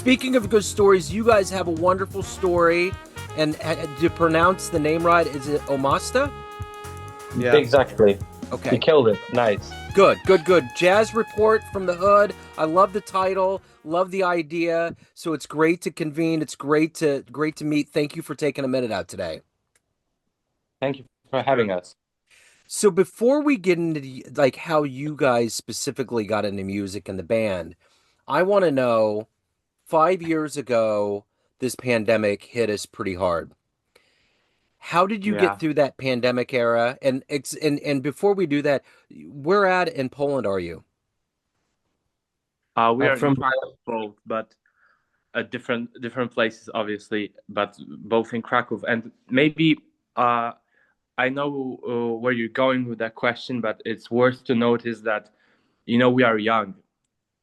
speaking of good stories, you guys have a wonderful story. And to pronounce the name right, is it Omasta? Yeah. Exactly. Okay. You killed it. Nice. Good. Jazz Report from the Hood. I love the title. Love the idea. So it's great to convene. It's great to meet. Thank you for taking a minute out today. Thank you for having us. So before we get into like how you guys specifically got into music and the band, I want to know 5 years ago, this pandemic hit us pretty hard. How did you Yeah. get through that pandemic era? And before we do that, where at in Poland are you? We are From in Krakow both, but at different places, obviously, but both in Krakow. And maybe I know where you're going with that question, but it's worth to notice that, we are young.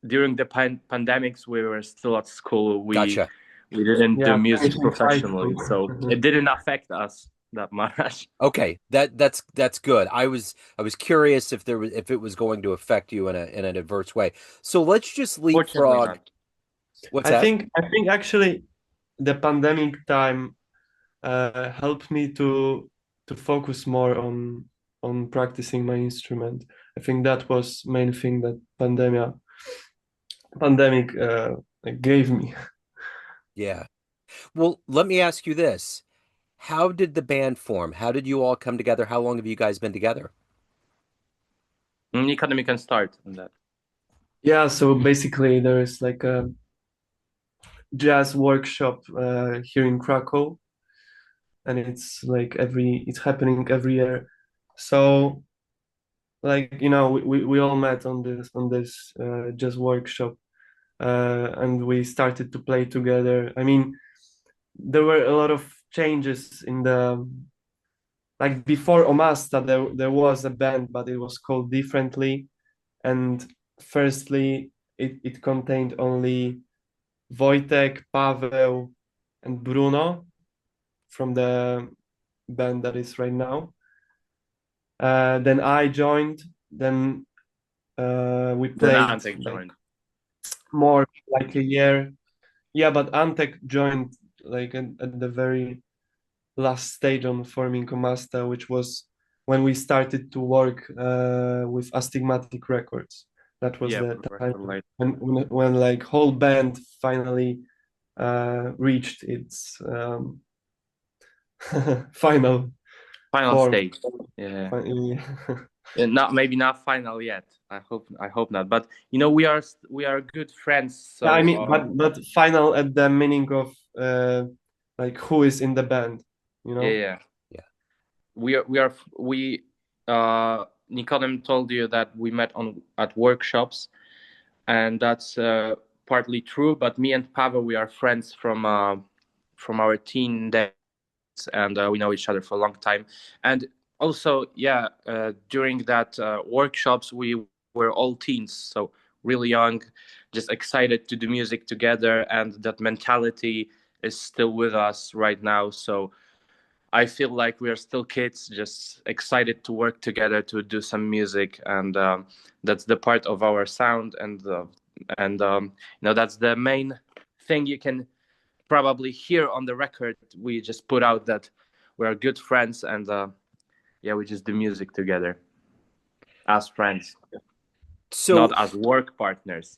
During the pandemics, we were still at school. Gotcha. We didn't do music finishing high professionally, school. so it didn't affect us that much. Okay, that's good. I was curious if it was going to affect you in an adverse way. So let's just Fortunately leapfrog. not. What's I that? think actually the pandemic time helped me to focus more on practicing my instrument. I think that was main thing that pandemic gave me. Yeah. Well, let me ask you this. How did the band form? How did you all come together? How long have you guys been together? Nikoderm can start on that. Yeah, so basically there is like a jazz workshop here in Krakow, and it's happening every year. So like we all met on this jazz workshop, and we started to play together. I mean, there were a lot of changes in the like before Omasta there was a band, but it was called differently. And firstly it contained only Wojtek, Paweł, and Bruno from the band that is right now. Then I joined. Then we Then played Antek like joined. more like a year. Yeah, but Antek joined like at the very last stage on forming Omasta, which was when we started to work with Astigmatic Records. That was Yeah, the time professional. when like whole band finally reached its final Final form. stage. Yeah. Finally. Not maybe not final yet. I hope not. But we are good friends. Yeah, I So mean, but final at the meaning of like who is in the band, you know? yeah. Yeah. We Nikoderm told you that we met at workshops, and that's partly true. But me and Paweł, we are friends from our teen days, and we know each other for a long time. And also, yeah, during that workshops, we were all teens, so really young, just excited to do music together, and that mentality is still with us right now. So I feel like we are still kids, just excited to work together to do some music, and that's the part of our sound, and that's the main thing you can probably hear on the record. We just put out that we are good friends, and yeah, we just do music together as friends, So not as work partners.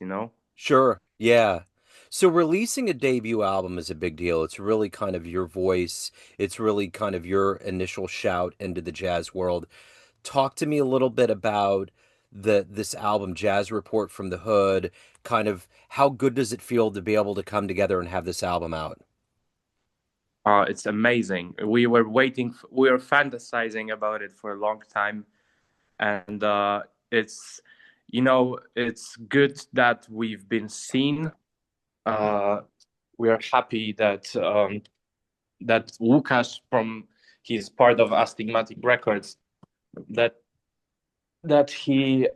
sure. Yeah. So releasing a debut album is a big deal. It's really kind of your voice. It's really kind of your initial shout into the jazz world. Talk to me a little bit about this album, Jazz Report from the Hood. Kind of how good does it feel to be able to come together and have this album out? It's amazing. We were fantasizing about it for a long time, and it's it's good that we've been seen. Uh, we are happy that Łukasz from he's part of Astigmatic Records, that he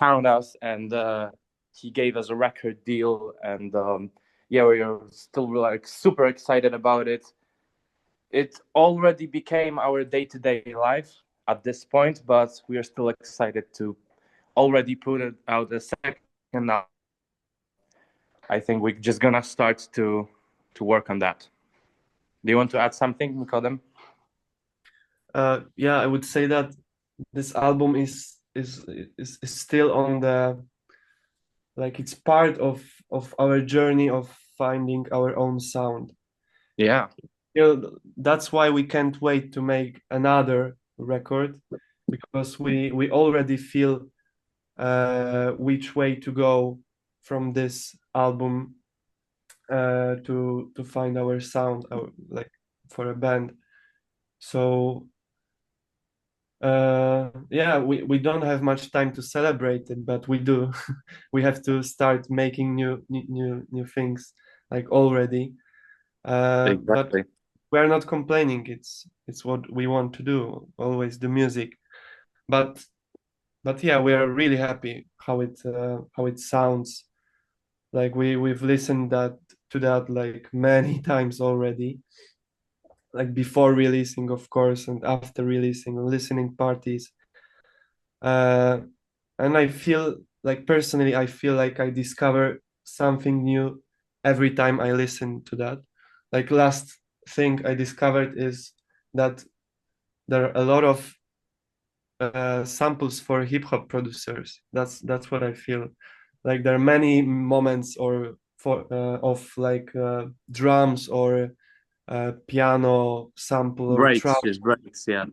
found us, and he gave us a record deal, and yeah, we are still like super excited about it. It already became our day-to-day life at this point, but we are still excited to already put it out a second now. I think we're just gonna start to work on that. Do you want to add something, Nikodim? Yeah, I would say that this album is still on the, like, it's part of our journey of finding our own sound. Yeah. You know, that's why we can't wait to make another record, because we already feel which way to go from this album, to find our sound, like, for a band. So yeah, we don't have much time to celebrate it, but we do. We have to start making new things, like, already. But Exactly. we're not complaining. It's what we want to do, always the music. But yeah, we are really happy how it sounds. Like, we've listened that to that like many times already, like before releasing, of course, and after releasing, listening parties. Uh, and I feel like, personally, I feel like I discover something new every time I listen to that. Like, last thing I discovered is that there are a lot of samples for hip hop producers. That's what I feel. Like, there are many moments or for of like drums or piano sample or Breaks, trap, just breaks. Yeah.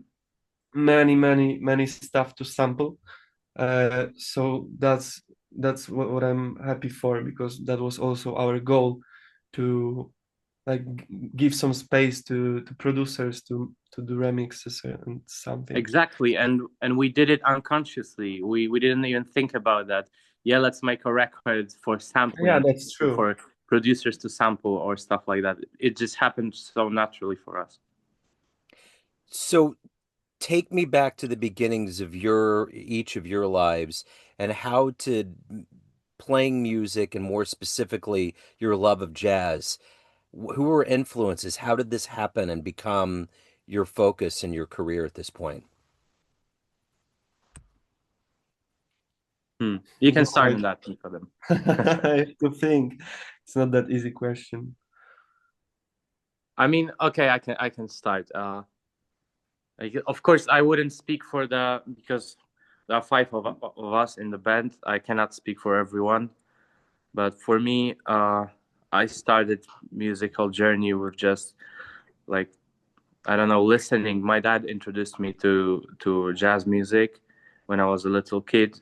many stuff to sample. So that's what I'm happy for, because that was also our goal, to like give some space to producers to do remixes and something. Exactly, and we did it unconsciously. We didn't even think about that. Yeah, let's make a record for Yeah, sampling, that's true. for producers to sample or stuff like that. It just happened so naturally for us. So take me back to the beginnings of your each of your lives and how to playing music and more specifically your love of jazz. Who were influences? How did this happen and become your focus in your career at this point? You can Go start ahead. on that, Nikodem. I have to think. It's not that easy question. I mean, okay, I can start. Of course, I wouldn't speak for the because there are five of us in the band. I cannot speak for everyone, but for me, I started musical journey with just like I don't know, listening. My dad introduced me to jazz music when I was a little kid.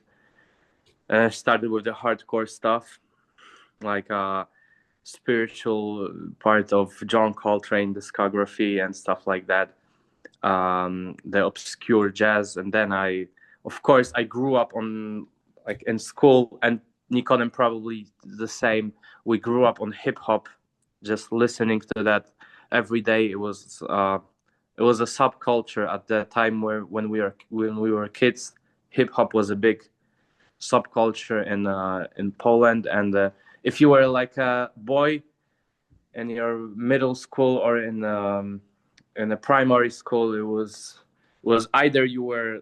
I started with the hardcore stuff, like spiritual part of John Coltrane discography and stuff like that. The obscure jazz, and then of course, I grew up on like in school, and Nikodem probably the same. We grew up on hip hop, just listening to that every day. It was a subculture at the time where when we were kids. Hip hop was a big subculture in Poland, and if you were like a boy in your middle school or in a primary school, it was either you were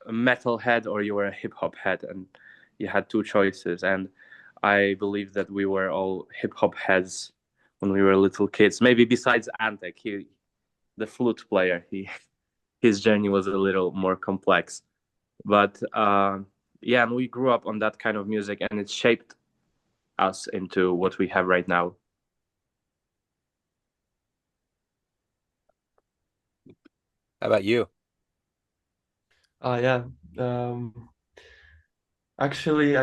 a metal head or you were a hip hop head, and you had two choices. And I believe that we were all hip hop heads when we were little kids. Maybe besides Antek, the flute player, his journey was a little more complex. But yeah, and we grew up on that kind of music, and it shaped us into what we have right now. How about you? Yeah. Actually,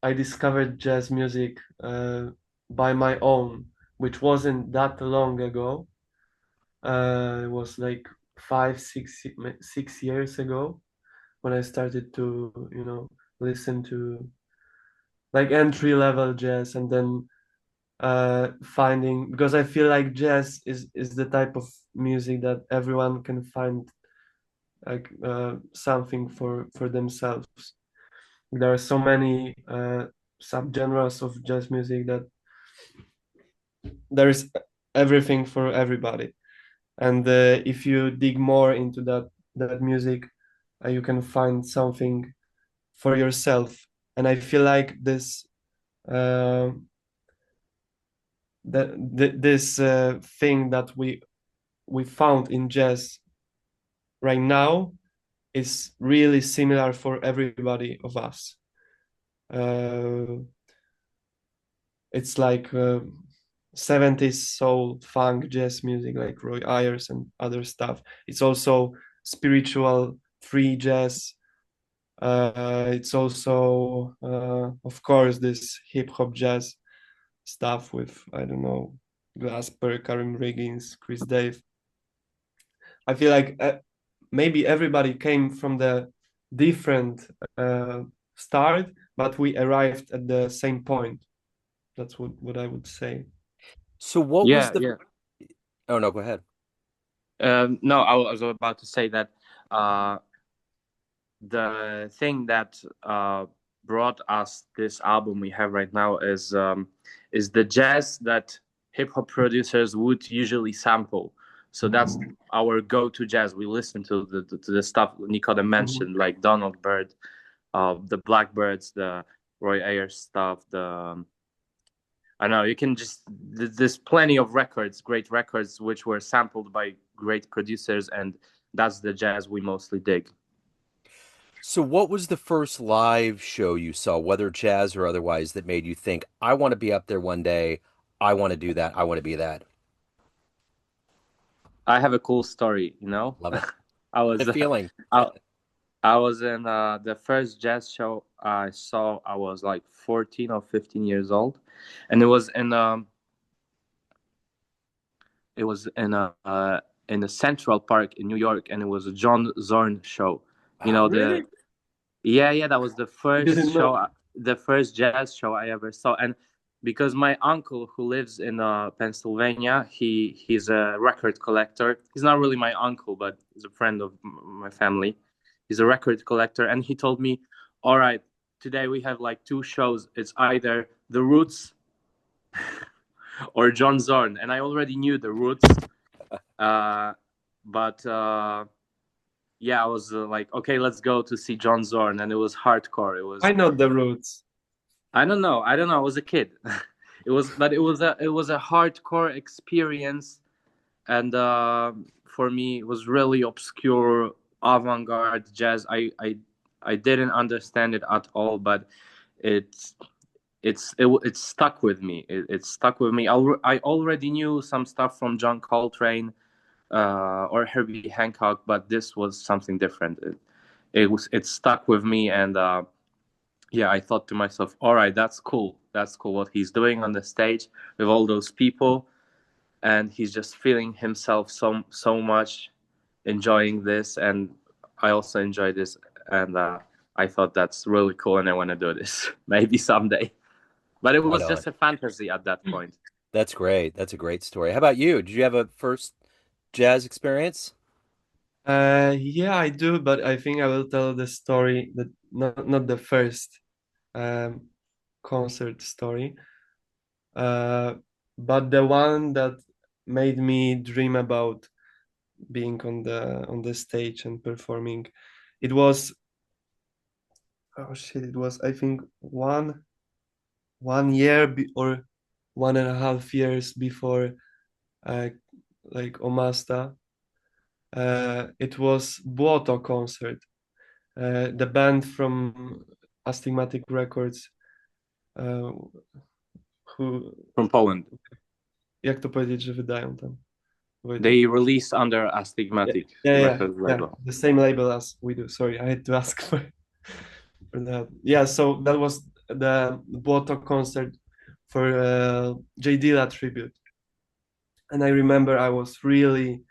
I discovered jazz music by my own, which wasn't that long ago. It was like 6 years ago, when I started to, listen to like entry level jazz, and then finding, because I feel like jazz is the type of music that everyone can find like something for themselves. There are so many subgenres of jazz music that there is everything for everybody. And if you dig more into that music, you can find something for yourself. And I feel like this uh, this thing that we found in jazz right now is really similar for everybody of us. It's like 70s soul, funk, jazz music like Roy Ayers and other stuff. It's also spiritual, free jazz. It's also, of course, this hip hop jazz stuff with, I don't know, Glasper, Karim Riggins, Chris Dave. I feel like maybe everybody came from the different start, but we arrived at the same point. That's what I would say. So what was Yeah, the yeah. Oh no, go ahead. No, I was about to say that uh, the thing that brought us this album we have right now is the jazz that hip hop producers would usually sample. So that's our go-to jazz. We listen to the stuff Nikoderm mentioned, like Donald Byrd, the Blackbirds, the Roy Ayers stuff, the I know you can just there's plenty of records, great records, which were sampled by great producers, and that's the jazz we mostly dig. So what was the first live show you saw, whether jazz or otherwise, that made you think, I want to be up there one day, I want to do that, I want to be that? I have a cool story, you know. Love it. I The was feeling. I, I was in the first jazz show I saw. I was like 14 or 15 years old, and it was in a Central Park in New York, and it was a John Zorn show. You Oh, know really? yeah, that was I didn't know. the first jazz show I ever saw, and because my uncle who lives in Pennsylvania, he's a record collector. He's not really my uncle, but he's a friend of my family. He's a record collector, and he told me, "All right, today we have like two shows. It's either The Roots or John Zorn," and I already knew The Roots, but. Yeah, I was like, okay, let's go to see John Zorn, and it was hardcore. It was I know the roots. I don't know. I don't know. I was a kid. It was a hardcore experience, and for me, it was really obscure avant-garde jazz. I didn't understand it at all, but it's it stuck with me. It stuck with me. I already knew some stuff from John Coltrane or Herbie Hancock, but this was something different. It stuck with me, and yeah, I thought to myself, all right, that's cool. That's cool what he's doing on the stage with all those people, and he's just feeling himself so much, enjoying this, and I also enjoy this, and I thought that's really cool, and I want to do this maybe someday. But it Right was on. just a fantasy at that point. That's great. That's a great story. How about you? Did you have a first jazz experience? Yeah, I do, but I think I will tell the story that not the first um, concert story, uh, but the one that made me dream about being on the stage and performing. It was oh shit! It was I think one year or 1.5 years before uh, like Omasta. It was Błoto concert. The band from Astigmatic Records, uh, who, From Poland. jak to powiedzieć, że wydają tam? Wojtek. They released under Yeah, Astigmatic yeah, record yeah. label. The same label as we do. Sorry, I had to ask for that. Yeah, so that was the Błoto concert for J Dilla tribute. And I remember I was really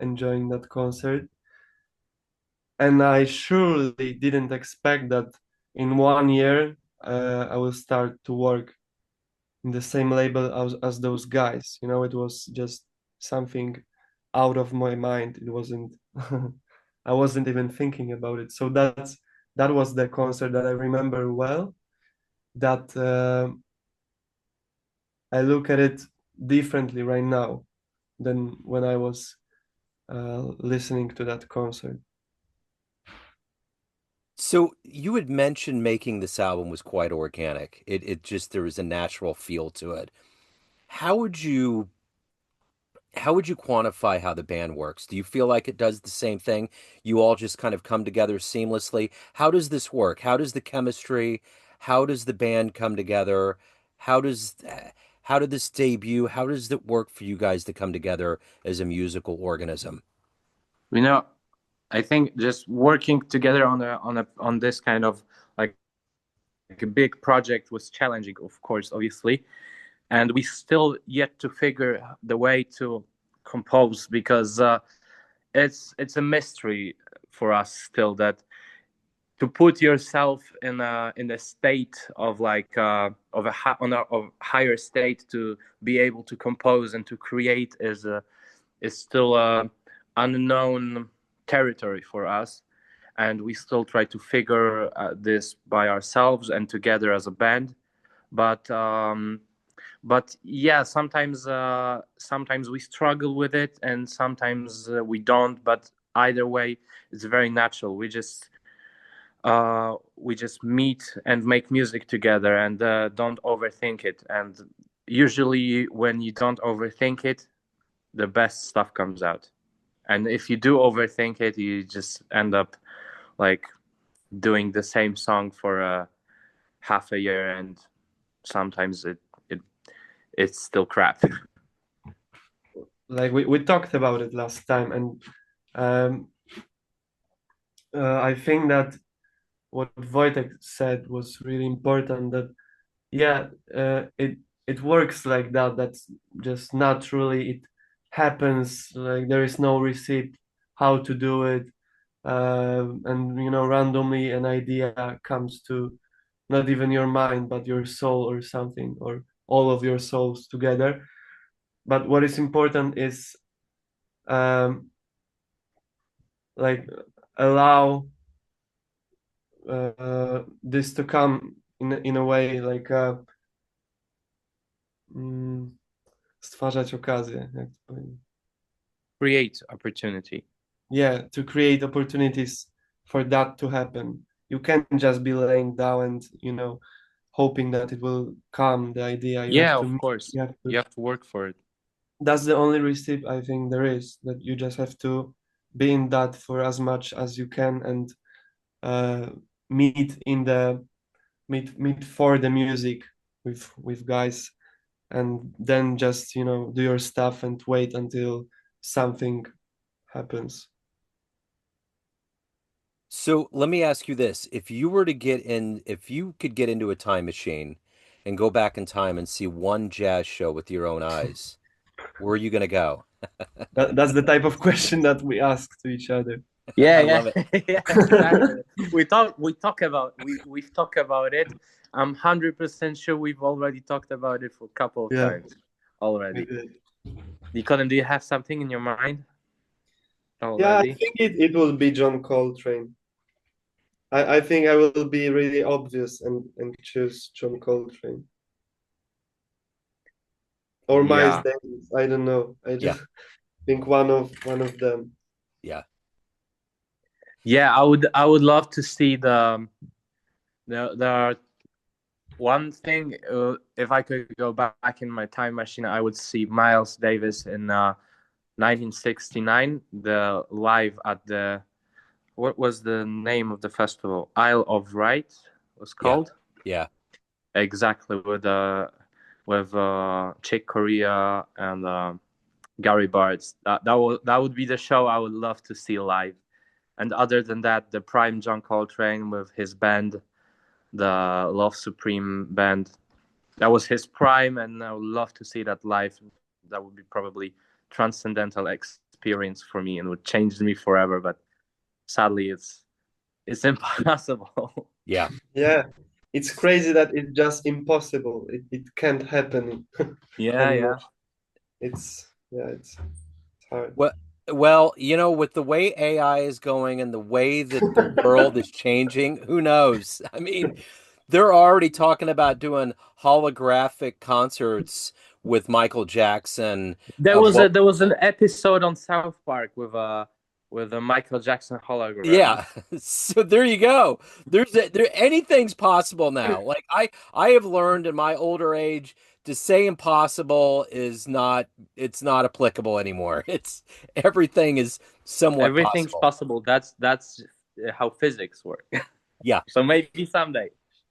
enjoying that concert. And I surely didn't expect that in 1 year I will start to work in the same label as those guys. You know, it was just something out of my mind. It wasn't I wasn't even thinking about it. So that was the concert that I remember well. That I look at it differently right now than when I was listening to that concert. So you had mentioned making this album was quite organic. It just there was a natural feel to it. How would you how would you quantify how the band works? Do you feel like it does the same thing? You all just kind of come together seamlessly? How does this work? How does the chemistry, how does the band come together? How does how did this debut? How does it work for you guys to come together as a musical organism? You know, I think just working together on this kind of like a big project was challenging, of course, obviously, and we still yet to figure the way to compose because it's a mystery for us still that to put yourself in a state of like of a on a of higher state to be able to compose and to create is still a unknown territory for us, and we still try to figure this by ourselves and together as a band. But yeah, sometimes we struggle with it, and sometimes we don't. But either way, it's very natural. We just meet and make music together and don't overthink it. And usually, when you don't overthink it, the best stuff comes out. And if you do overthink it, you just end up like doing the same song for half a year, and sometimes it it's still crap. Like we talked about it last time, and um, I think that what Wojtek said was really important. That yeah, it works like that. That's just naturally it happens. Like there is no receipt how to do it, and you know randomly an idea comes to not even your mind but your soul or something or all of your souls together. But what is important is um, like allow this to come in a way like mm, stwarzać okazję, jak to powiedzieć? Create opportunity. Yeah, to create opportunities for that to happen. You can't just be laying down and you know hoping that it will come the idea. You have Yeah, to of course. you have to You have to work for it. that's the only recipe I think there is, that you just have to be in that for as much as you can and uh, meet in the meet for the music with guys, and then just you know do your stuff and wait until something happens. So let me ask you this. If you were to get in, if you could get into a time machine and go back in time and see one jazz show with your own eyes, where are you going to go? That's the type of question that we ask to each other. Yeah, I yeah, love it. yeah, exactly. We've talked about it. I'm 100% sure we've already talked about it for a couple of Yeah, times we already. did. Nikodem, do you have something in your mind Yeah, I already? think it will be John Coltrane. I think I will be really obvious and choose John Coltrane or Miles Yeah, Davis. I don't know. I Yeah, just think one of them. yeah. yeah. I would love to see the one thing. If I could go back in my time machine, I would see Miles Davis in 1969, the live at the what was the name of the festival? Isle of Wight was Yeah, called. yeah. Exactly, with Chick Corea and Gary Bartz. That would be the show I would love to see live. And other than that, the prime John Coltrane with his band, the Love Supreme band, that was his prime, and I would love to see that live. That would be probably transcendental experience for me and would change me forever. But sadly, it's impossible. Yeah. Yeah, it's crazy that it's just impossible. It can't happen Yeah, anymore. yeah. It's yeah, it's hard. Well, well, you know, with the way AI is going and the way that the world is changing, who knows? I mean, they're already talking about doing holographic concerts with Michael Jackson. There Uh, was Bo a there was an episode on South Park with with a Michael Jackson hologram. Yeah. So there you go. Anything's possible now. Like I have learned in my older age to say impossible is not it's not applicable anymore. It's everything is somewhat Everything's possible. possible. That's how physics work. Yeah. So maybe someday.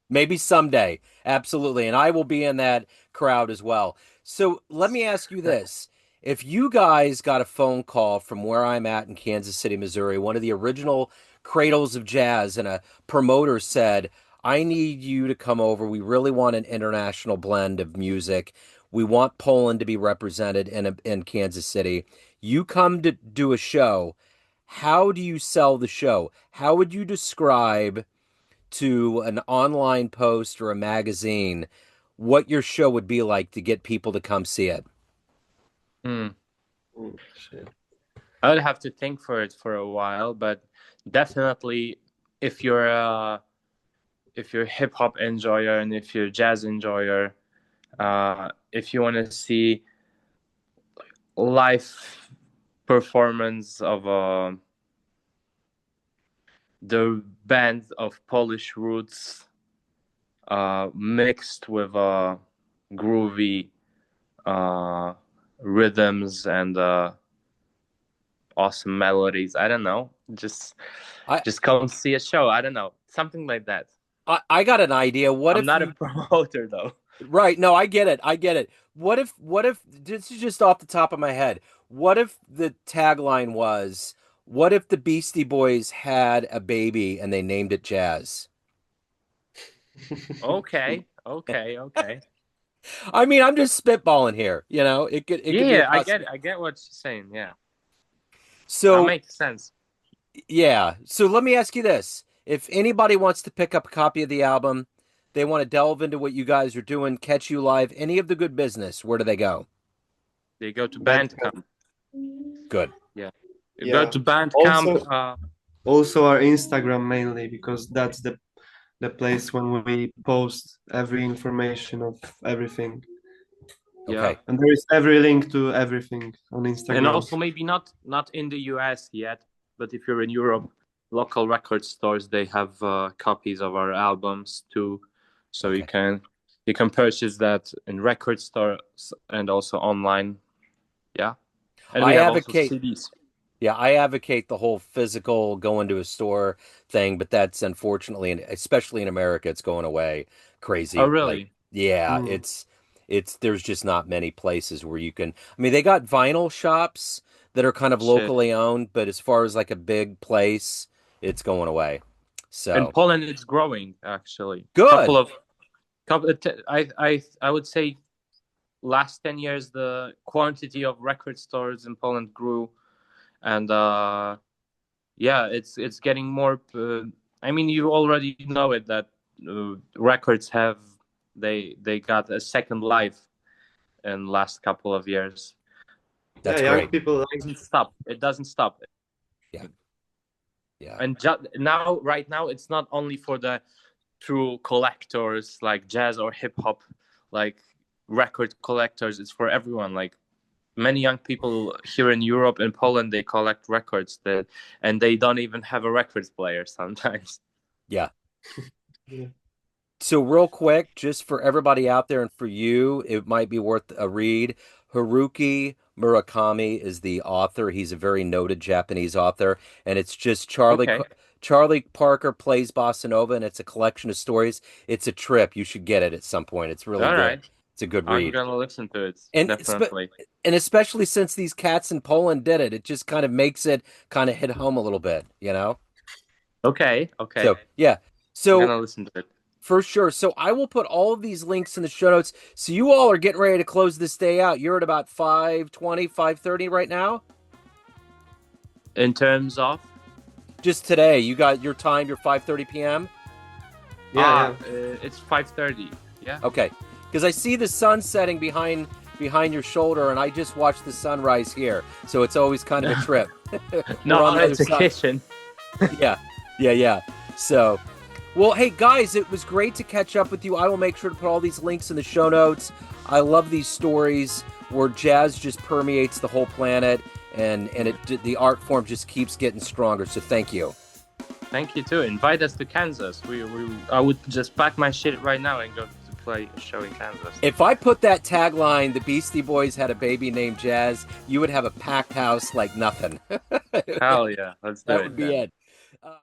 Maybe someday. Absolutely. And I will be in that crowd as well. So let me ask you this. If you guys got a phone call from where I'm at in Kansas City, Missouri, one of the original cradles of jazz, and a promoter said, I need you to come over. We really want an international blend of music. We want Poland to be represented in Kansas City. You come to do a show. How do you sell the show? How would you describe to an online post or a magazine what your show would be like to get people to come see it? Hmm. Oh, shit. I would have to think for it for a while, but definitely if you're a hip hop enjoyer and if you're a jazz enjoyer, if you want to see live performance of the band of Polish roots mixed with groovy rhythms and awesome melodies. I don't know. Just come see a show. I don't know. Something like that. I got an idea. What I'm if not you, a promoter though. right? No, I get it. I get it. What if this is just off the top of my head? What if the tagline was, what if the Beastie Boys had a baby and they named it Jazz? Okay. I mean, I'm just spitballing here, you know. It could be a Yeah, possibility. I get what you're saying. Yeah, that So, makes sense. yeah. So let me ask you this. If anybody wants to pick up a copy of the album, they want to delve into what you guys are doing, catch you live, any of the good business, where do they go? They go to Bandcamp. Bandcamp. Good. Yeah, you go Yeah. to Bandcamp. Also our Instagram mainly, because that's the place when we post every information of everything. Yeah. Okay. And there is every link to everything on Instagram. And also maybe not in the US yet, but if you're in Europe, local record stores, they have copies of our albums too, so Okay. you can purchase that in record stores and also online. Yeah, and I we have also advocate CDs. Yeah, I advocate the whole physical going to a store thing, but that's unfortunately, and especially in America, it's going away Oh, crazy. Like, really? yeah, Mm. it's there's just not many places where you can. I mean, they got vinyl shops that are kind of Shit. locally owned, but as far as like a big place, it's going away. In So Poland, it's growing actually. good. I would say last 10 years the quantity of record stores in Poland grew, and yeah, it's getting more. I mean, you already know it that records have they got a second life in last couple of years. That's yeah, young great. people It doesn't stop. It doesn't stop. Yeah, yeah, And right now, it's not only for the true collectors like jazz or hip hop, like record collectors. It's for everyone. Like many young people here in Europe and Poland, they collect records and they don't even have a record player sometimes. yeah. Yeah. So real quick, just for everybody out there and for you, it might be worth a read. Haruki Murakami is the author. He's a very noted Japanese author, and it's just Okay, Charlie Parker plays bossa nova, and it's a collection of stories. It's a trip. You should get it at some point. It's really all good. right. It's a good I'm read. gonna listen to it And definitely. especially since these cats in Poland did it, it just kind of makes it kind of hit home a little bit, you know? Okay, So, yeah. I'm So gonna listen to it. for sure. So I will put all of these links in the show notes. So you all are getting ready to close this day out. You're at about 5:20, 5:30 right now. In terms of Just today, you got your time, your 5:30 p.m. Yeah, it's 5:30. Yeah. Okay. Because I see the sun setting behind your shoulder, and I just watched the sunrise here. So it's always kind of a trip. No, We're on the other it's a side. kitchen. Yeah. So, well, hey guys, it was great to catch up with you. I will make sure to put all these links in the show notes. I love these stories where jazz just permeates the whole planet, and the art form just keeps getting stronger. So thank you. Thank you too. Invite us to Kansas. I would just pack my shit right now and go to play a show in Kansas. If I put that tagline, "The Beastie Boys had a baby named Jazz," you would have a packed house like nothing. Hell yeah, let's do it. That would be it.